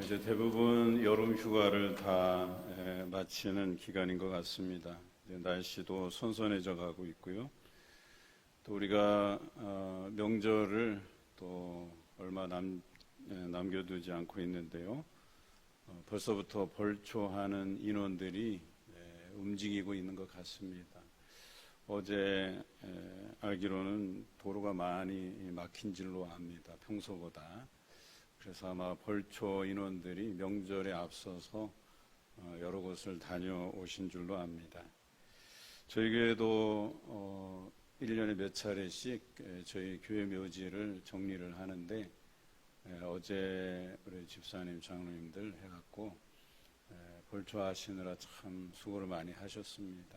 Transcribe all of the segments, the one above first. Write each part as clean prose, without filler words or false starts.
이제 대부분 여름 휴가를 다 마치는 기간인 것 같습니다. 날씨도 선선해져 가고 있고요. 또 우리가 명절을 또 얼마 남겨두지 않고 있는데요. 벌써부터 벌초하는 인원들이 움직이고 있는 것 같습니다. 어제 알기로는 도로가 많이 막힌 줄로 압니다. 평소보다. 그래서 아마 벌초 인원들이 명절에 앞서서 여러 곳을 다녀오신 줄로 압니다. 저희 교회도 1년에 몇 차례씩 저희 교회 묘지를 정리를 하는데 어제 우리 집사님, 장로님들 해갖고 벌초하시느라 참 수고를 많이 하셨습니다.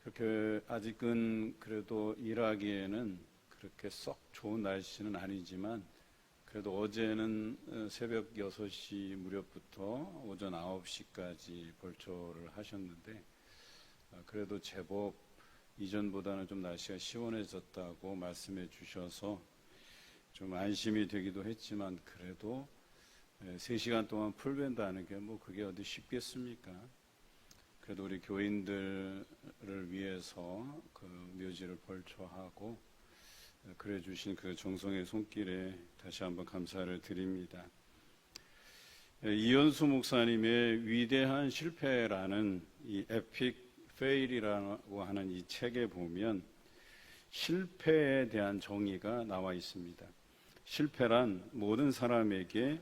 그렇게 아직은 그래도 일하기에는 그렇게 썩 좋은 날씨는 아니지만 그래도 어제는 새벽 6시 무렵부터 오전 9시까지 벌초를 하셨는데 그래도 제법 이전보다는 좀 날씨가 시원해졌다고 말씀해 주셔서 좀 안심이 되기도 했지만 그래도 3시간 동안 풀벤다는 게 뭐 그게 어디 쉽겠습니까? 그래도 우리 교인들을 위해서 그 묘지를 벌초하고 그래 주신 그 정성의 손길에 다시 한번 감사를 드립니다. 이현수 목사님의 위대한 실패라는 이 에픽 페일이라고 하는 이 책에 보면 실패에 대한 정의가 나와 있습니다. 실패란 모든 사람에게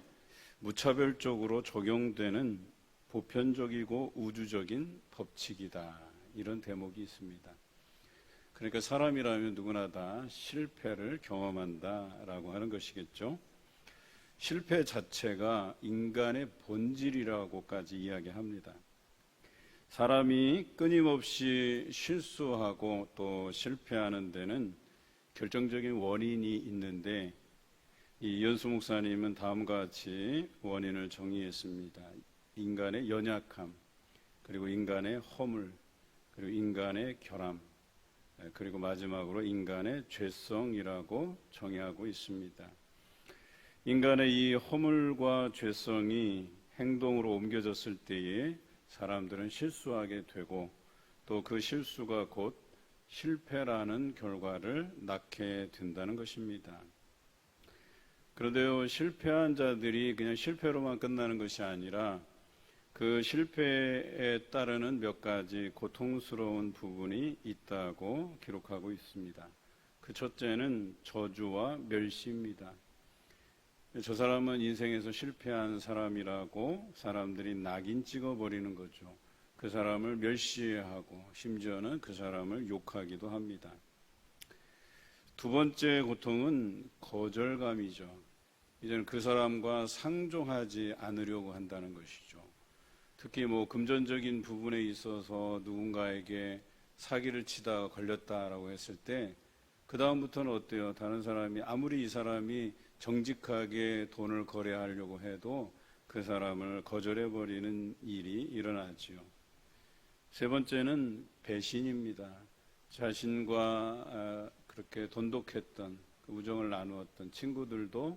무차별적으로 적용되는 보편적이고 우주적인 법칙이다. 이런 대목이 있습니다. 그러니까 사람이라면 누구나 다 실패를 경험한다라고 하는 것이겠죠. 실패 자체가 인간의 본질이라고까지 이야기합니다. 사람이 끊임없이 실수하고 또 실패하는 데는 결정적인 원인이 있는데 이 이현수 목사님은 다음과 같이 원인을 정의했습니다. 인간의 연약함, 그리고 인간의 허물, 그리고 인간의 결함, 그리고 마지막으로 인간의 죄성이라고 정의하고 있습니다. 인간의 이 허물과 죄성이 행동으로 옮겨졌을 때에 사람들은 실수하게 되고 또 그 실수가 곧 실패라는 결과를 낳게 된다는 것입니다. 그런데요, 실패한 자들이 그냥 실패로만 끝나는 것이 아니라 그 실패에 따르는 몇 가지 고통스러운 부분이 있다고 기록하고 있습니다. 그 첫째는 저주와 멸시입니다. 저 사람은 인생에서 실패한 사람이라고 사람들이 낙인 찍어버리는 거죠. 그 사람을 멸시하고 심지어는 그 사람을 욕하기도 합니다. 두 번째 고통은 거절감이죠. 이제는 그 사람과 상종하지 않으려고 한다는 것이죠. 특히 금전적인 부분에 있어서 누군가에게 사기를 치다가 걸렸다라고 했을 때 그 다음부터는 어때요? 다른 사람이 아무리 이 사람이 정직하게 돈을 거래하려고 해도 그 사람을 거절해버리는 일이 일어나지요. 세 번째는 배신입니다. 자신과 그렇게 돈독했던 우정을 나누었던 친구들도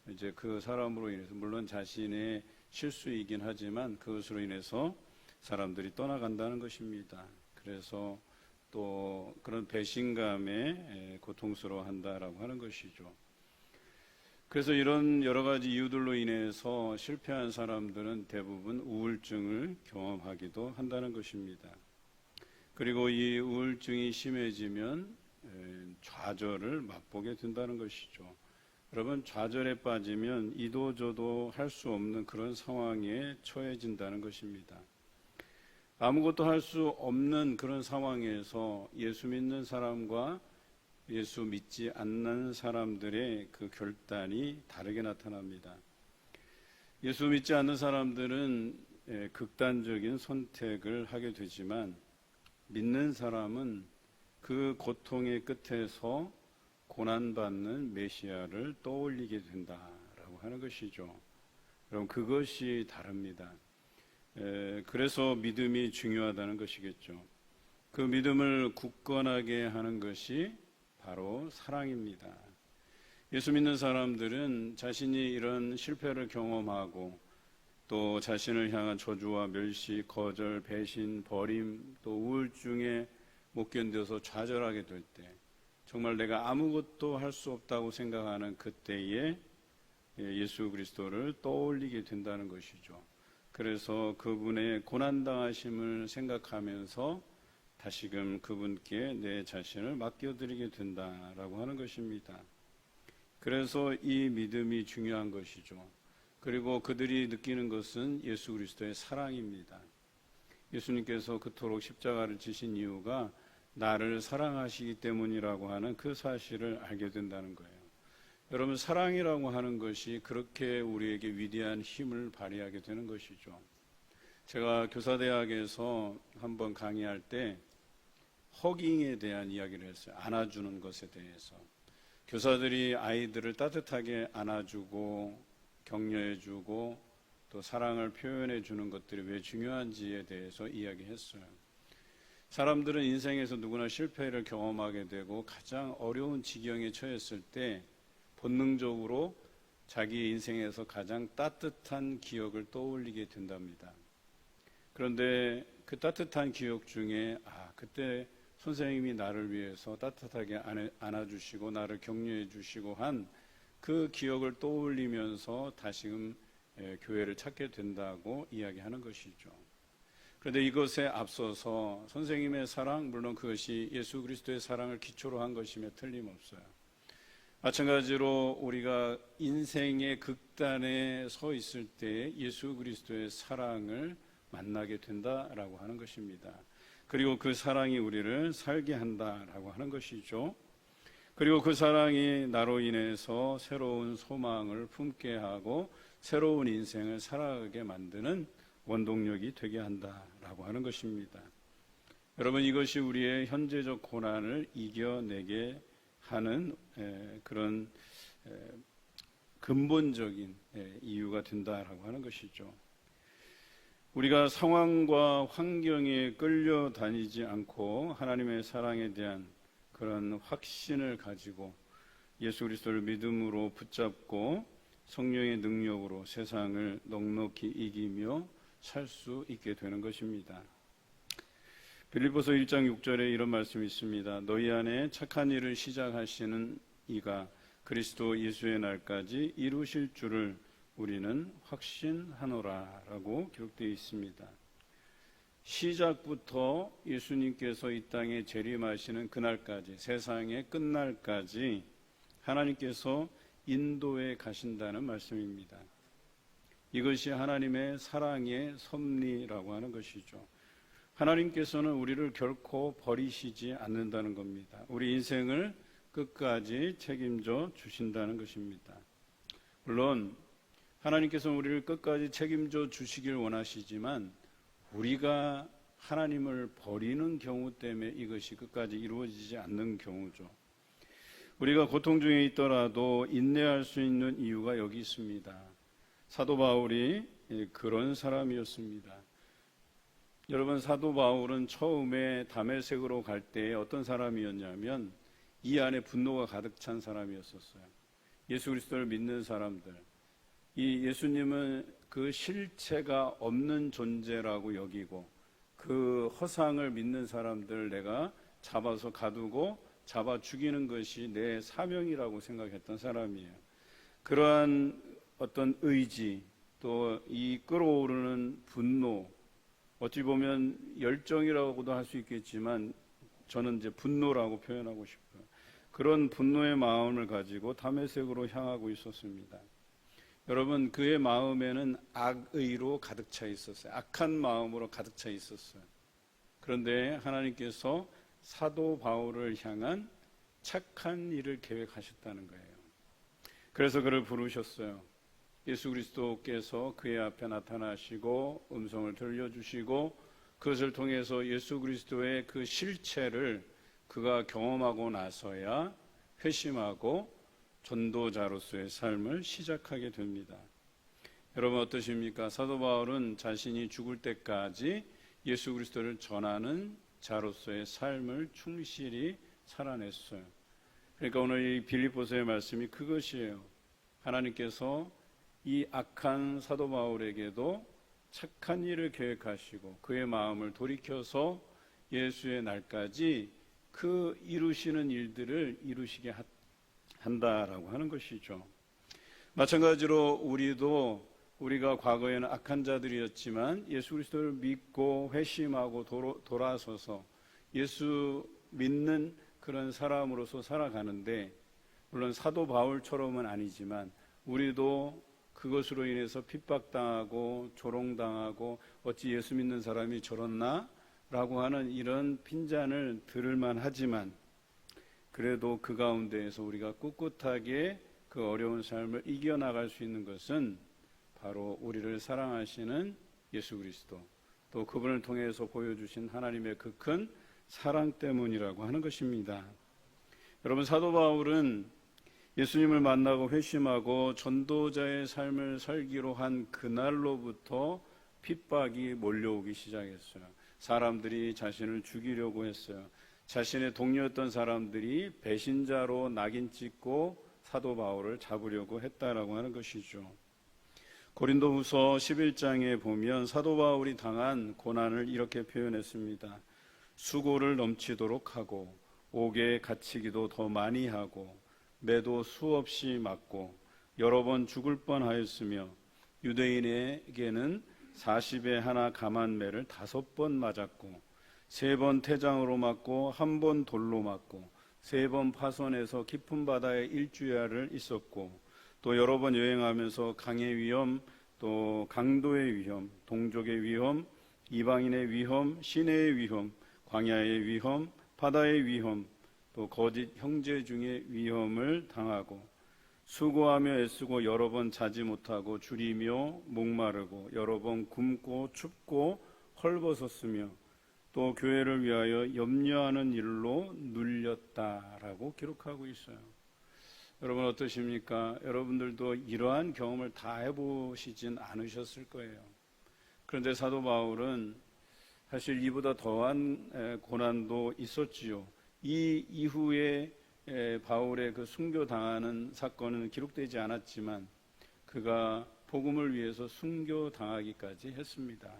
이제 그 사람으로 인해서 물론 자신의 실수이긴 하지만 그것으로 인해서 사람들이 떠나간다는 것입니다. 그래서 또 그런 배신감에 고통스러워한다라고 하는 것이죠. 그래서 이런 여러 가지 이유들로 인해서 실패한 사람들은 대부분 우울증을 경험하기도 한다는 것입니다. 그리고 이 우울증이 심해지면 좌절을 맛보게 된다는 것이죠. 여러분, 좌절에 빠지면 이도저도 할 수 없는 그런 상황에 처해진다는 것입니다. 아무것도 할 수 없는 그런 상황에서 예수 믿는 사람과 예수 믿지 않는 사람들의 그 결단이 다르게 나타납니다. 예수 믿지 않는 사람들은 극단적인 선택을 하게 되지만 믿는 사람은 그 고통의 끝에서 고난받는 메시아를 떠올리게 된다라고 하는 것이죠. 여러분, 그것이 다릅니다. 그래서 믿음이 중요하다는 것이겠죠. 그 믿음을 굳건하게 하는 것이 바로 사랑입니다. 예수 믿는 사람들은 자신이 이런 실패를 경험하고 또 자신을 향한 저주와 멸시, 거절, 배신, 버림, 또 우울증에 못 견뎌서 좌절하게 될 때, 정말 내가 아무것도 할 수 없다고 생각하는 그때에 예수 그리스도를 떠올리게 된다는 것이죠. 그래서 그분의 고난당하심을 생각하면서 다시금 그분께 내 자신을 맡겨드리게 된다라고 하는 것입니다. 그래서 이 믿음이 중요한 것이죠. 그리고 그들이 느끼는 것은 예수 그리스도의 사랑입니다. 예수님께서 그토록 십자가를 지신 이유가 나를 사랑하시기 때문이라고 하는 그 사실을 알게 된다는 거예요. 여러분, 사랑이라고 하는 것이 그렇게 우리에게 위대한 힘을 발휘하게 되는 것이죠. 제가 교사대학에서 한번 강의할 때 허깅에 대한 이야기를 했어요. 안아주는 것에 대해서. 교사들이 아이들을 따뜻하게 안아주고 격려해주고 또 사랑을 표현해주는 것들이 왜 중요한지에 대해서 이야기했어요. 사람들은 인생에서 누구나 실패를 경험하게 되고 가장 어려운 지경에 처했을 때 본능적으로 자기 인생에서 가장 따뜻한 기억을 떠올리게 된답니다. 그런데 그 따뜻한 기억 중에 그때 선생님이 나를 위해서 따뜻하게 안아주시고 나를 격려해 주시고 한 그 기억을 떠올리면서 다시금 교회를 찾게 된다고 이야기하는 것이죠. 그런데 이것에 앞서서 선생님의 사랑, 물론 그것이 예수 그리스도의 사랑을 기초로 한 것이며 틀림없어요. 마찬가지로 우리가 인생의 극단에 서 있을 때 예수 그리스도의 사랑을 만나게 된다라고 하는 것입니다. 그리고 그 사랑이 우리를 살게 한다라고 하는 것이죠. 그리고 그 사랑이 나로 인해서 새로운 소망을 품게 하고 새로운 인생을 살아가게 만드는 원동력이 되게 한다라고 하는 것입니다. 여러분, 이것이 우리의 현재적 고난을 이겨내게 하는 그런 근본적인 이유가 된다라고 하는 것이죠. 우리가 상황과 환경에 끌려다니지 않고 하나님의 사랑에 대한 그런 확신을 가지고 예수 그리스도를 믿음으로 붙잡고 성령의 능력으로 세상을 넉넉히 이기며 살 수 있게 되는 것입니다. 빌립보서 1장 6절에 이런 말씀이 있습니다. 너희 안에 착한 일을 시작하시는 이가 그리스도 예수의 날까지 이루실 줄을 우리는 확신하노라 라고 기록되어 있습니다. 시작부터 예수님께서 이 땅에 재림하시는 그날까지, 세상의 끝날까지 하나님께서 인도해 가신다는 말씀입니다. 이것이 하나님의 사랑의 섭리라고 하는 것이죠. 하나님께서는 우리를 결코 버리시지 않는다는 겁니다. 우리 인생을 끝까지 책임져 주신다는 것입니다. 물론 하나님께서는 우리를 끝까지 책임져 주시길 원하시지만 우리가 하나님을 버리는 경우 때문에 이것이 끝까지 이루어지지 않는 경우죠. 우리가 고통 중에 있더라도 인내할 수 있는 이유가 여기 있습니다. 사도 바울이 그런 사람이었습니다. 여러분, 사도 바울은 처음에 다메섹으로 갈 때 어떤 사람이었냐면 이 안에 분노가 가득 찬 사람이었었어요. 예수 그리스도를 믿는 사람들, 이 예수님은 그 실체가 없는 존재라고 여기고 그 허상을 믿는 사람들 내가 잡아서 가두고 잡아 죽이는 것이 내 사명이라고 생각했던 사람이에요. 그러한 어떤 의지, 또 이 끓어오르는 분노, 어찌 보면 열정이라고도 할 수 있겠지만 저는 이제 분노라고 표현하고 싶어요. 그런 분노의 마음을 가지고 다메섹으로 향하고 있었습니다. 여러분, 그의 마음에는 악의로 가득 차 있었어요. 악한 마음으로 가득 차 있었어요. 그런데 하나님께서 사도 바울을 향한 착한 일을 계획하셨다는 거예요. 그래서 그를 부르셨어요. 예수 그리스도께서 그의 앞에 나타나시고 음성을 들려주시고 그것을 통해서 예수 그리스도의 그 실체를 그가 경험하고 나서야 회심하고 전도자로서의 삶을 시작하게 됩니다. 여러분 어떠십니까? 사도 바울은 자신이 죽을 때까지 예수 그리스도를 전하는 자로서의 삶을 충실히 살아냈어요. 그러니까 오늘 이 빌립보서의 말씀이 그것이에요. 하나님께서 이 악한 사도 바울에게도 착한 일을 계획하시고 그의 마음을 돌이켜서 예수의 날까지 그 이루시는 일들을 이루시게 한다라고 하는 것이죠. 마찬가지로 우리가 과거에는 악한 자들이었지만 예수 그리스도를 믿고 회심하고 돌아서서 예수 믿는 그런 사람으로서 살아가는데, 물론 사도 바울처럼은 아니지만 우리도 그것으로 인해서 핍박당하고 조롱당하고 어찌 예수 믿는 사람이 저렇나? 라고 하는 이런 핀잔을 들을만 하지만, 그래도 그 가운데에서 우리가 꿋꿋하게 그 어려운 삶을 이겨나갈 수 있는 것은 바로 우리를 사랑하시는 예수 그리스도, 또 그분을 통해서 보여주신 하나님의 그 큰 사랑 때문이라고 하는 것입니다. 여러분, 사도 바울은 예수님을 만나고 회심하고 전도자의 삶을 살기로 한 그날로부터 핍박이 몰려오기 시작했어요. 사람들이 자신을 죽이려고 했어요. 자신의 동료였던 사람들이 배신자로 낙인 찍고 사도 바울을 잡으려고 했다라고 하는 것이죠. 고린도후서 11장에 보면 사도 바울이 당한 고난을 이렇게 표현했습니다. 수고를 넘치도록 하고 옥에 갇히기도 더 많이 하고 매도 수없이 맞고 여러 번 죽을 뻔하였으며 유대인에게는 40에 하나 감한 매를 5번 맞았고 3번 태장으로 맞고 1번 돌로 맞고 3번 파손해서 깊은 바다에 일주야를 있었고 또 여러 번 여행하면서 강의 위험, 또 강도의 위험, 동족의 위험, 이방인의 위험, 시내의 위험, 광야의 위험, 바다의 위험, 또 거짓 형제 중의 위험을 당하고 수고하며 애쓰고 여러 번 자지 못하고 줄이며 목마르고 여러 번 굶고 춥고 헐벗었으며 또 교회를 위하여 염려하는 일로 눌렸다라고 기록하고 있어요. 여러분 어떠십니까? 여러분들도 이러한 경험을 다 해보시진 않으셨을 거예요. 그런데 사도 바울은 사실 이보다 더한 고난도 있었지요. 이 이후에 바울의 그 순교당하는 사건은 기록되지 않았지만 그가 복음을 위해서 순교당하기까지 했습니다.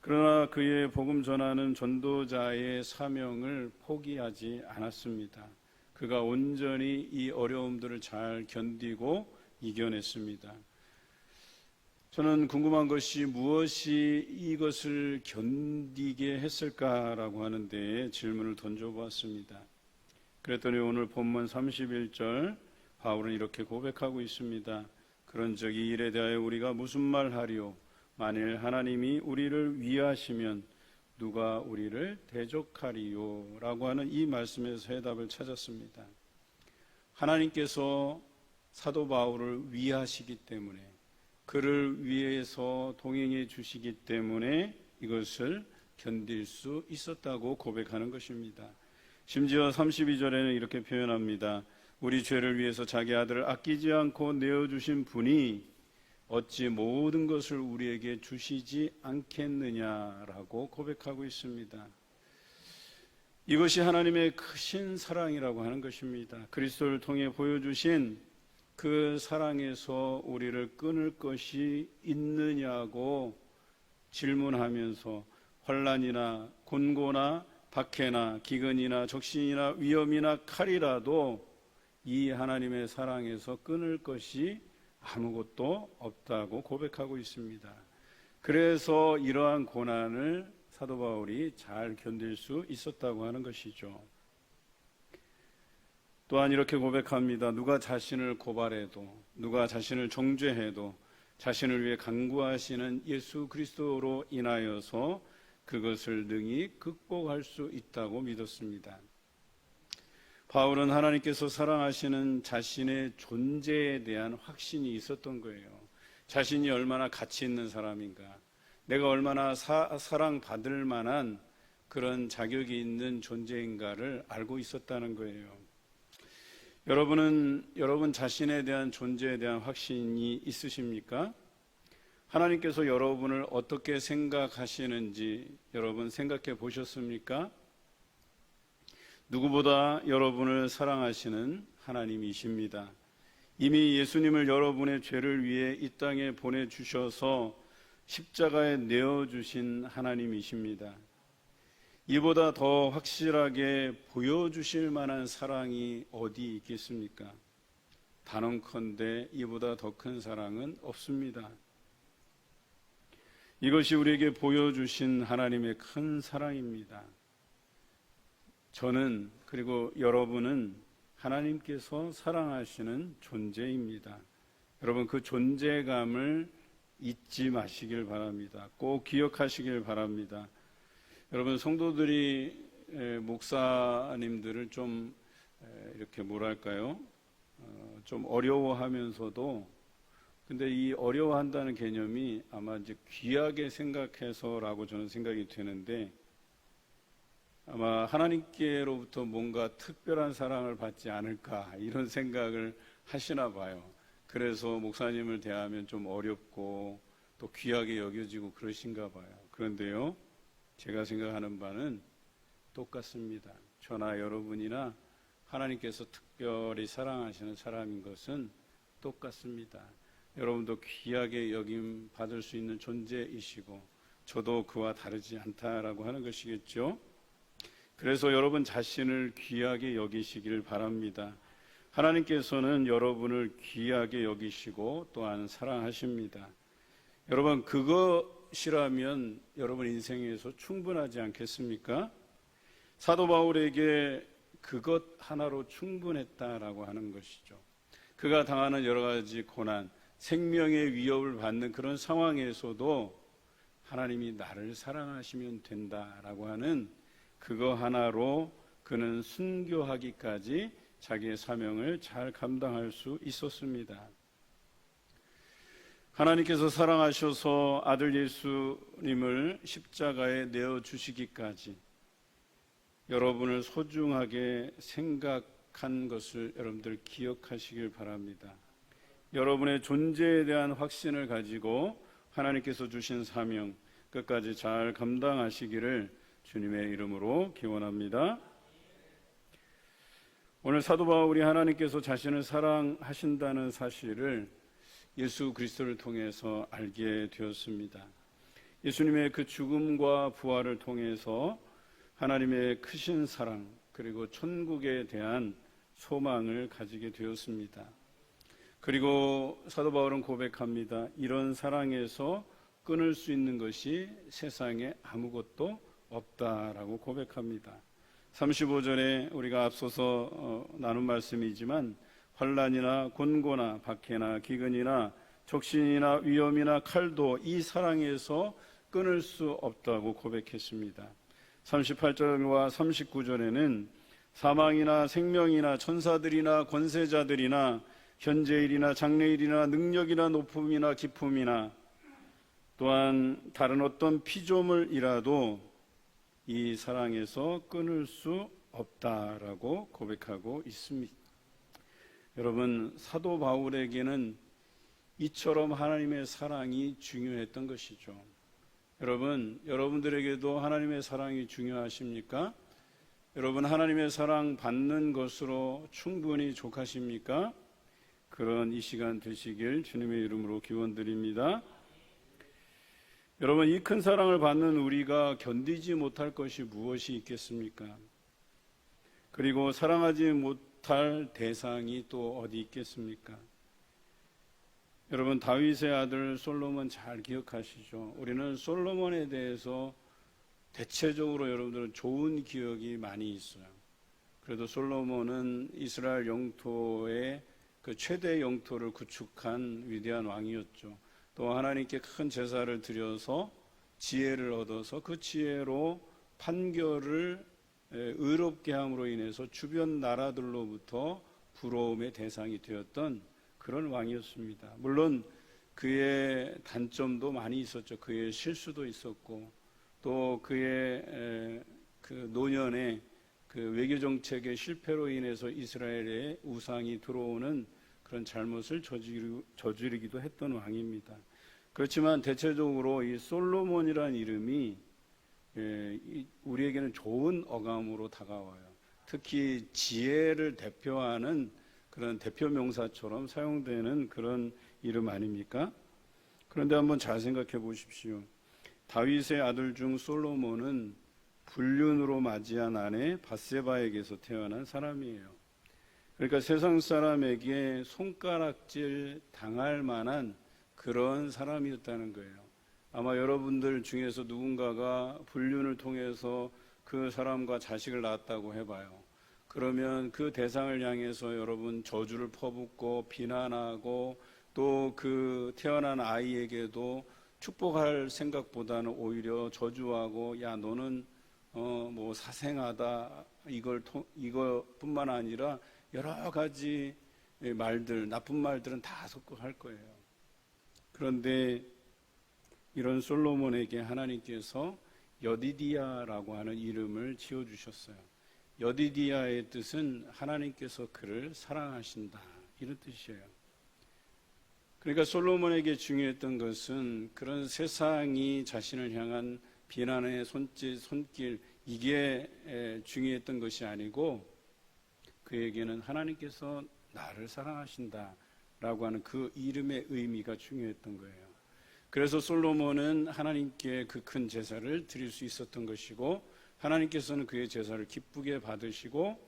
그러나 그의 복음 전하는 전도자의 사명을 포기하지 않았습니다. 그가 온전히 이 어려움들을 잘 견디고 이겨냈습니다. 저는 궁금한 것이 무엇이 이것을 견디게 했을까라고 하는데 질문을 던져보았습니다. 그랬더니 오늘 본문 31절 바울은 이렇게 고백하고 있습니다. 그런즉 이 일에 대하여 우리가 무슨 말하리요? 만일 하나님이 우리를 위하시면 누가 우리를 대적하리요? 라고 하는 이 말씀에서 해답을 찾았습니다. 하나님께서 사도 바울을 위하시기 때문에, 그를 위해서 동행해 주시기 때문에 이것을 견딜 수 있었다고 고백하는 것입니다. 심지어 32절에는 이렇게 표현합니다. 우리 죄를 위해서 자기 아들을 아끼지 않고 내어주신 분이 어찌 모든 것을 우리에게 주시지 않겠느냐라고 고백하고 있습니다. 이것이 하나님의 크신 사랑이라고 하는 것입니다. 그리스도를 통해 보여주신 그 사랑에서 우리를 끊을 것이 있느냐고 질문하면서 환난이나 곤고나 박해나 기근이나 적신이나 위험이나 칼이라도 이 하나님의 사랑에서 끊을 것이 아무것도 없다고 고백하고 있습니다. 그래서 이러한 고난을 사도 바울이 잘 견딜 수 있었다고 하는 것이죠. 또한 이렇게 고백합니다. 누가 자신을 고발해도, 누가 자신을 정죄해도 자신을 위해 간구하시는 예수 그리스도로 인하여서 그것을 능히 극복할 수 있다고 믿었습니다. 바울은 하나님께서 사랑하시는 자신의 존재에 대한 확신이 있었던 거예요. 자신이 얼마나 가치 있는 사람인가, 내가 얼마나 사랑받을 만한 그런 자격이 있는 존재인가를 알고 있었다는 거예요. 여러분 자신에 대한 존재에 대한 확신이 있으십니까? 하나님께서 여러분을 어떻게 생각하시는지 여러분 생각해 보셨습니까? 누구보다 여러분을 사랑하시는 하나님이십니다. 이미 예수님을 여러분의 죄를 위해 이 땅에 보내주셔서 십자가에 내어주신 하나님이십니다. 이보다 더 확실하게 보여주실 만한 사랑이 어디 있겠습니까? 단언컨대 이보다 더 큰 사랑은 없습니다. 이것이 우리에게 보여주신 하나님의 큰 사랑입니다. 저는 그리고 여러분은 하나님께서 사랑하시는 존재입니다. 여러분 그 존재감을 잊지 마시길 바랍니다. 꼭 기억하시길 바랍니다. 여러분 성도들이 목사님들을 좀 이렇게 뭐랄까요? 좀 어려워하면서도 근데 이 어려워한다는 개념이 아마 이제 귀하게 생각해서라고 저는 생각이 되는데 아마 하나님께로부터 뭔가 특별한 사랑을 받지 않을까 이런 생각을 하시나 봐요. 그래서 목사님을 대하면 좀 어렵고 또 귀하게 여겨지고 그러신가 봐요. 그런데요, 제가 생각하는 바는 똑같습니다. 저나 여러분이나 하나님께서 특별히 사랑하시는 사람인 것은 똑같습니다. 여러분도 귀하게 여김 받을 수 있는 존재이시고 저도 그와 다르지 않다라고 하는 것이겠죠. 그래서 여러분 자신을 귀하게 여기시길 바랍니다. 하나님께서는 여러분을 귀하게 여기시고 또한 사랑하십니다. 여러분 그것이라면 여러분 인생에서 충분하지 않겠습니까? 사도 바울에게 그것 하나로 충분했다라고 하는 것이죠. 그가 당하는 여러 가지 고난, 생명의 위협을 받는 그런 상황에서도 하나님이 나를 사랑하시면 된다라고 하는 그거 하나로 그는 순교하기까지 자기의 사명을 잘 감당할 수 있었습니다. 하나님께서 사랑하셔서 아들 예수님을 십자가에 내어주시기까지 여러분을 소중하게 생각한 것을 여러분들 기억하시길 바랍니다. 여러분의 존재에 대한 확신을 가지고 하나님께서 주신 사명 끝까지 잘 감당하시기를 주님의 이름으로 기원합니다. 오늘 사도 바울이 하나님께서 자신을 사랑하신다는 사실을 예수 그리스도를 통해서 알게 되었습니다. 예수님의 그 죽음과 부활을 통해서 하나님의 크신 사랑 그리고 천국에 대한 소망을 가지게 되었습니다. 그리고 사도 바울은 고백합니다. 이런 사랑에서 끊을 수 있는 것이 세상에 아무것도 없다라고 고백합니다. 35절에 우리가 앞서서 나눈 말씀이지만 환난이나 곤고나 박해나 기근이나 적신이나 위험이나 칼도 이 사랑에서 끊을 수 없다고 고백했습니다. 38절과 39절에는 사망이나 생명이나 천사들이나 권세자들이나 현재일이나 장래일이나 능력이나 높음이나 깊음이나 또한 다른 어떤 피조물이라도 이 사랑에서 끊을 수 없다라고 고백하고 있습니다. 여러분 사도 바울에게는 이처럼 하나님의 사랑이 중요했던 것이죠. 여러분, 여러분들에게도 하나님의 사랑이 중요하십니까? 여러분 하나님의 사랑 받는 것으로 충분히 족하십니까? 그런 이 시간 되시길 주님의 이름으로 기원드립니다. 여러분 이 큰 사랑을 받는 우리가 견디지 못할 것이 무엇이 있겠습니까? 그리고 사랑하지 못할 대상이 또 어디 있겠습니까? 여러분 다윗의 아들 솔로몬 잘 기억하시죠? 우리는 솔로몬에 대해서 대체적으로 여러분들은 좋은 기억이 많이 있어요. 그래도 솔로몬은 이스라엘 영토의 그 최대 영토를 구축한 위대한 왕이었죠. 또 하나님께 큰 제사를 드려서 지혜를 얻어서 그 지혜로 판결을 의롭게 함으로 인해서 주변 나라들로부터 부러움의 대상이 되었던 그런 왕이었습니다. 물론 그의 단점도 많이 있었죠. 그의 실수도 있었고 또 그의 그 노년의 그 외교 정책의 실패로 인해서 이스라엘에 우상이 들어오는 그런 잘못을 저지르기도 했던 왕입니다. 그렇지만 대체적으로 이 솔로몬이라는 이름이 우리에게는 좋은 어감으로 다가와요. 특히 지혜를 대표하는 그런 대표 명사처럼 사용되는 그런 이름 아닙니까? 그런데 한번 잘 생각해 보십시오. 다윗의 아들 중 솔로몬은 불륜으로 맞이한 아내 밧세바에게서 태어난 사람이에요. 그러니까 세상 사람에게 손가락질 당할 만한 그런 사람이었다는 거예요. 아마 여러분들 중에서 누군가가 불륜을 통해서 그 사람과 자식을 낳았다고 해봐요. 그러면 그 대상을 향해서 여러분 저주를 퍼붓고 비난하고 또 그 태어난 아이에게도 축복할 생각보다는 오히려 저주하고 야 너는 뭐 사생하다 이것뿐만 아니라 여러 가지 말들 나쁜 말들은 다 섞어 할 거예요. 그런데 이런 솔로몬에게 하나님께서 여디디야라고 하는 이름을 지어주셨어요. 여디디야의 뜻은 하나님께서 그를 사랑하신다 이런 뜻이에요. 그러니까 솔로몬에게 중요했던 것은 그런 세상이 자신을 향한 비난의 손길 이게 중요했던 것이 아니고 그에게는 하나님께서 나를 사랑하신다라고 하는 그 이름의 의미가 중요했던 거예요. 그래서 솔로몬은 하나님께 그 큰 제사를 드릴 수 있었던 것이고 하나님께서는 그의 제사를 기쁘게 받으시고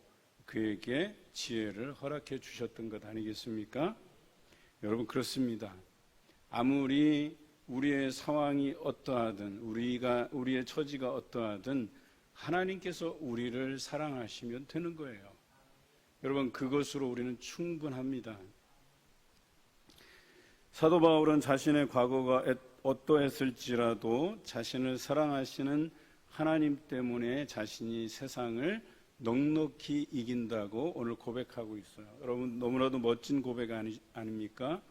그에게 지혜를 허락해 주셨던 것 아니겠습니까? 여러분 그렇습니다. 아무리 우리의 상황이 어떠하든 우리의 처지가 어떠하든 하나님께서 우리를 사랑하시면 되는 거예요. 여러분 그것으로 우리는 충분합니다. 사도 바울은 자신의 과거가 어떠했을지라도 자신을 사랑하시는 하나님 때문에 자신이 세상을 넉넉히 이긴다고 오늘 고백하고 있어요. 여러분 너무나도 멋진 고백 아닙니까?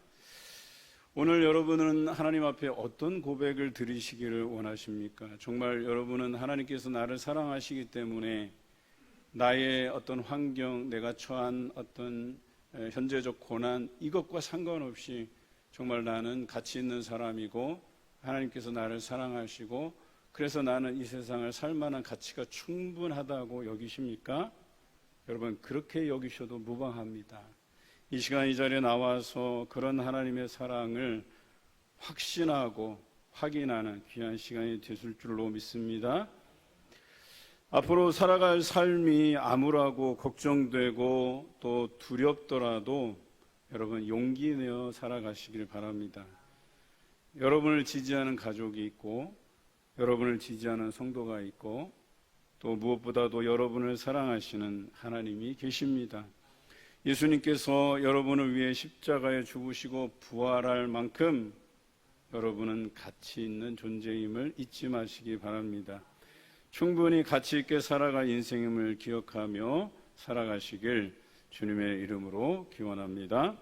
오늘 여러분은 하나님 앞에 어떤 고백을 드리시기를 원하십니까? 정말 여러분은 하나님께서 나를 사랑하시기 때문에 나의 어떤 환경, 내가 처한 어떤 현재적 고난 이것과 상관없이 정말 나는 가치 있는 사람이고 하나님께서 나를 사랑하시고 그래서 나는 이 세상을 살 만한 가치가 충분하다고 여기십니까? 여러분 그렇게 여기셔도 무방합니다. 이 시간 이 자리에 나와서 그런 하나님의 사랑을 확신하고 확인하는 귀한 시간이 되실 줄로 믿습니다. 앞으로 살아갈 삶이 암울하고 걱정되고 또 두렵더라도 여러분 용기 내어 살아가시길 바랍니다. 여러분을 지지하는 가족이 있고 여러분을 지지하는 성도가 있고 또 무엇보다도 여러분을 사랑하시는 하나님이 계십니다. 예수님께서 여러분을 위해 십자가에 죽으시고 부활할 만큼 여러분은 가치 있는 존재임을 잊지 마시기 바랍니다. 충분히 가치 있게 살아갈 인생임을 기억하며 살아가시길 주님의 이름으로 기원합니다.